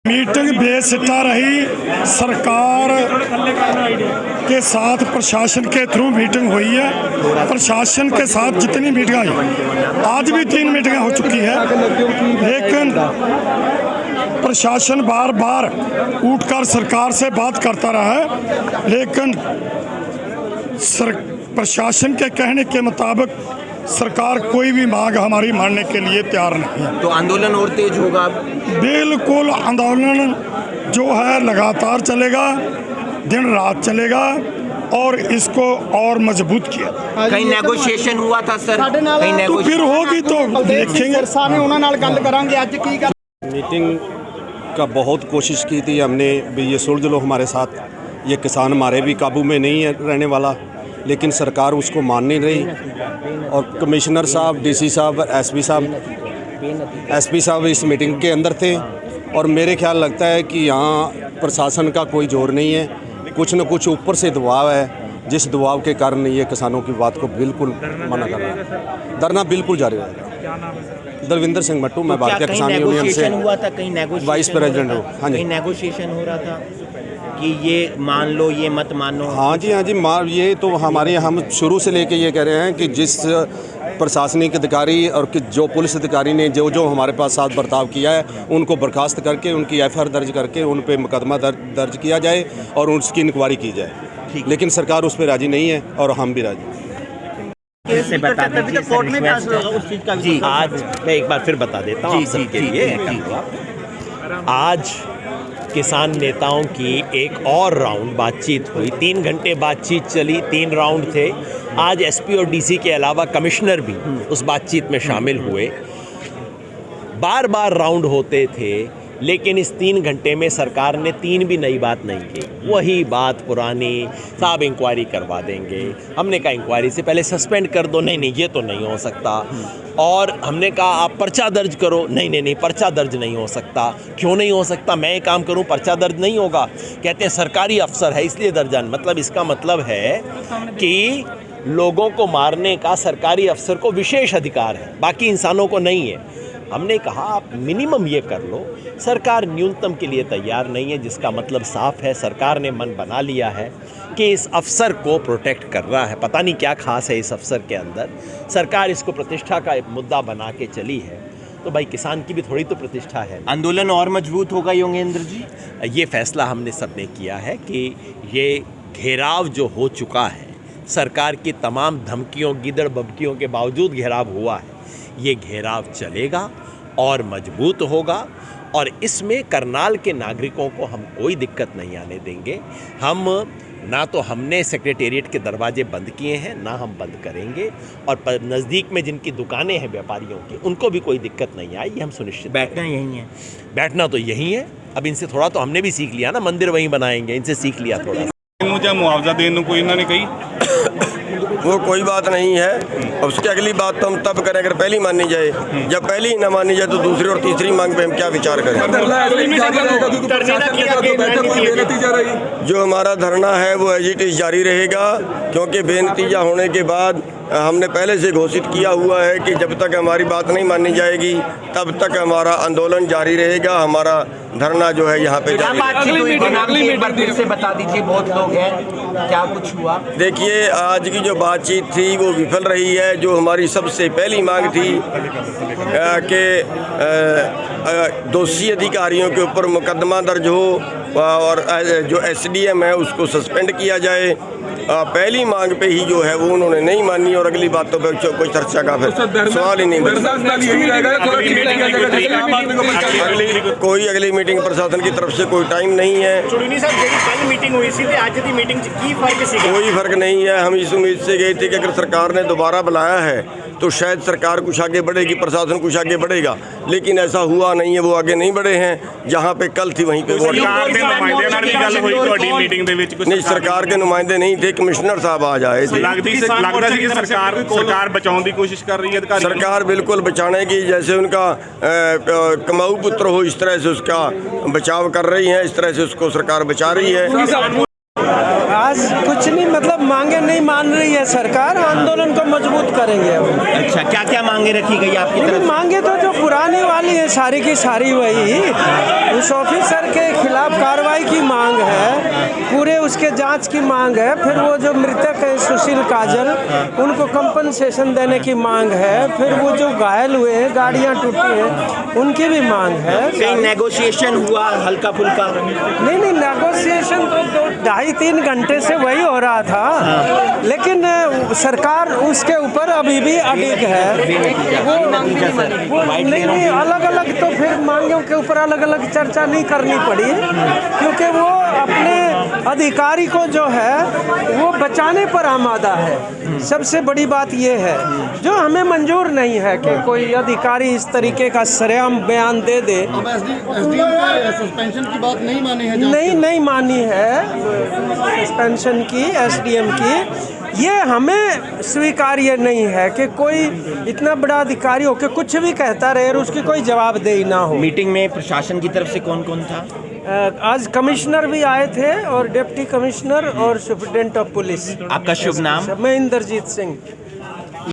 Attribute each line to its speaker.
Speaker 1: Meeting बेसिट्टा रही। सरकार के साथ प्रशासन के थ्रू मीटिंग हुई है। प्रशासन के साथ जितनी मीटिंग आई, आज भी 3 मीटिंगें हो चुकी है, लेकिन प्रशासन बार बार उठकर सरकार से बात करता रहा है, लेकिन प्रशासन के कहने के मुताबिक सरकार कोई भी मांग हमारी मानने के लिए तैयार नहीं है।
Speaker 2: तो आंदोलन और तेज होगा?
Speaker 1: बिल्कुल, आंदोलन जो है लगातार चलेगा, दिन रात चलेगा और इसको और मजबूत किया।
Speaker 2: कहीं नेगोशिएशन हुआ था सर? कहीं
Speaker 1: तो फिर होगी तो देखेंगे।
Speaker 3: मीटिंग का बहुत कोशिश की थी हमने भी, ये सुलझ लो हमारे साथ, ये किसान हमारे भी काबू में नहीं है रहने वाला, लेकिन सरकार उसको मान नहीं रही। और कमिश्नर साहब, डीसी साहब, एसपी साहब इस मीटिंग के अंदर थे और मेरे ख्याल लगता है कि यहाँ प्रशासन का कोई जोर नहीं है, कुछ न कुछ ऊपर से दबाव है, जिस दबाव के कारण ये किसानों की बात को बिल्कुल मना कर रहा है। धरना बिल्कुल जारी रहेगा। दलविंदर सिंह मट्टू, मैं भारतीय किसान यूनियन से
Speaker 2: हुआ था, कहीं नेगोशिएशन
Speaker 3: वाइस प्रेसिडेंट हूँ। हाँ जी,
Speaker 2: नेगोशिएशन हो रहा था कि ये मान लो, ये मत मानो।
Speaker 3: हाँ जी, ये तो हमारे हम शुरू से लेके ये कह रहे हैं कि जिस प्रशासनिक अधिकारी और कि जो पुलिस अधिकारी ने जो हमारे पास साथ बर्ताव किया है, उनको बर्खास्त करके उनकी एफआईआर दर्ज करके उन पे मुकदमा दर्ज किया जाए और उसकी इंक्वायरी की जाए। लेकिन सरकार उस पर राजी नहीं है और हम भी राजी।
Speaker 4: से बता दीजिए कोर्ट में जी, आज मैं एक बार फिर बता देता हूँ सबके लिए। आज किसान नेताओं की एक और राउंड बातचीत हुई, 3 घंटे बातचीत चली, 3 राउंड थे। आज एसपी और डीसी के अलावा कमिश्नर भी उस बातचीत में शामिल हुए। बार बार राउंड होते थे, लेकिन इस 3 घंटे में सरकार ने 3 भी नई बात नहीं की। वही बात पुरानी, साहब इंक्वायरी करवा देंगे। हमने कहा इंक्वायरी से पहले सस्पेंड कर दो, नहीं ये तो नहीं हो सकता। और हमने कहा आप पर्चा दर्ज करो, नहीं पर्चा दर्ज नहीं हो सकता। क्यों नहीं हो सकता? मैं एक काम करूं, पर्चा दर्ज नहीं होगा। कहते हैं सरकारी अफसर है इसलिए दर्जान, मतलब इसका मतलब है कि लोगों को मारने का सरकारी अफसर को विशेष अधिकार है, बाकी इंसानों को नहीं है। हमने कहा आप मिनिमम ये कर लो। सरकार न्यूनतम के लिए तैयार नहीं है, जिसका मतलब साफ है सरकार ने मन बना लिया है कि इस अफसर को प्रोटेक्ट कर रहा है। पता नहीं क्या खास है इस अफसर के अंदर, सरकार इसको प्रतिष्ठा का एक मुद्दा बना के चली है। तो भाई किसान की भी थोड़ी तो प्रतिष्ठा है।
Speaker 2: आंदोलन और मजबूत होगा योगेंद्र जी?
Speaker 4: ये फैसला हमने सबने किया है कि ये घेराव जो हो चुका है, सरकार की तमाम धमकियों, गिदड़ बबकियों के बावजूद घेराव हुआ है, ये घेराव चलेगा और मजबूत होगा। और इसमें करनाल के नागरिकों को हम कोई दिक्कत नहीं आने देंगे। हम ना तो हमने सेक्रेटेरिएट के दरवाजे बंद किए हैं, ना हम बंद करेंगे। और नज़दीक में जिनकी दुकानें हैं व्यापारियों की, उनको भी कोई दिक्कत नहीं आई, ये हम सुनिश्चित।
Speaker 2: बैठना यहीं है?
Speaker 4: बैठना तो यहीं है। अब इनसे थोड़ा तो हमने भी सीख लिया ना, मंदिर वहीं बनाएंगे, इनसे सीख लिया थोड़ा।
Speaker 5: मुझे मुआवजा देने को इन्होंने कही
Speaker 6: वो कोई बात नहीं है। उसकी अगली बात तो हम तब करें अगर पहली मानी जाए। जब पहली ही ना मानी जाए तो दूसरी और तीसरी मांग पे हम क्या विचार करें? जो हमारा धरना है वो एज इट इज जारी रहेगा, क्योंकि बेनतीजा होने के बाद हमने पहले से घोषित किया हुआ है कि जब तक हमारी बात नहीं मानी जाएगी तब तक हमारा आंदोलन जारी रहेगा। हमारा धरना जो है यहाँ पे जारी
Speaker 2: रहेगा। फिर से बता दीजिए, बहुत लोग हैं, क्या कुछ हुआ?
Speaker 6: देखिए, आज की जो बातचीत थी वो विफल रही है। जो हमारी सबसे पहली मांग थी कि दोषी अधिकारियों के ऊपर मुकदमा दर्ज हो और जो एसडीएम है उसको सस्पेंड किया जाए, पहली मांग पे ही जो है वो उन्होंने नहीं मानी और अगली बातों पे कोई चर्चा का फिर सवाल ही नहीं बचा। अगली मीटिंग प्रशासन की तरफ से कोई टाइम नहीं है। कोई फर्क नहीं है। हम इस उम्मीद से गए थे कि अगर सरकार ने दोबारा बुलाया है तो शायद सरकार कुछ आगे बढ़ेगी, प्रशासन कुछ आगे बढ़ेगा, लेकिन ऐसा हुआ नहीं है। वो आगे नहीं बढ़े हैं। जहाँ पे कल थी वहीं पे वो नहीं, सरकार के नुमाइंदे नहीं थे, कमिश्नर साहब आज आए थे।
Speaker 5: सरकार बचाने की कोशिश कर रही है।
Speaker 6: सरकार बिल्कुल बचाने की, जैसे उनका कमाऊ पुत्र हो इस तरह से उसका बचाव कर रही है, इस तरह से उसको सरकार बचा रही है।
Speaker 7: आज कुछ नहीं, मतलब मांगे नहीं नहीं मान रही है सरकार, आंदोलन को मजबूत करेंगे अब।
Speaker 4: अच्छा, क्या क्या मांगे रखी गई आपकी तरफ से?
Speaker 7: मांगे तो जो पुरानी वाली है सारी की सारी वही, उस ऑफिसर के खिलाफ कार्रवाई की मांग है, पूरे उसके जांच की मांग है, फिर वो जो मृतक है सुशील काजल उनको कंपनसेशन देने की मांग है, फिर वो जो घायल हुए हैं, गाड़ियां टूटी हैं, उनकी भी मांग है।
Speaker 4: कहीं नेगोशिएशन हुआ हल्का फुल्का?
Speaker 7: नहीं, नेगोशिएशन तो 2.5-3 घंटे से वही हो रहा था, लेकिन सरकार उसके ऊपर अभी भी अडिग है। वो नहीं, अलग अलग तो फिर मांगों के ऊपर अलग अलग चर्चा नहीं करनी पड़ी, क्योंकि वो अपने अधिकारी को जो है वो बचाने पर आमादा है। सबसे बड़ी बात ये है जो हमें मंजूर नहीं है कि कोई अधिकारी इस तरीके का सरेआम बयान दे दे।
Speaker 8: अब एसडीएम का सस्पेंशन की बात नहीं मानी है?
Speaker 7: नहीं मानी है सस्पेंशन की, एसडीएम की। ये हमें स्वीकार्य नहीं है कि कोई इतना बड़ा अधिकारी होकर कुछ भी कहता रहे और उसकी कोई जवाबदेही ना हो।
Speaker 4: मीटिंग में प्रशासन की तरफ से कौन कौन था?
Speaker 7: आज कमिश्नर भी आए थे और डिप्टी कमिश्नर और सुप्रिटेंडेंट ऑफ पुलिस।
Speaker 4: आपका शुभ नाम?
Speaker 7: मैं इंद्रजीत सिंह।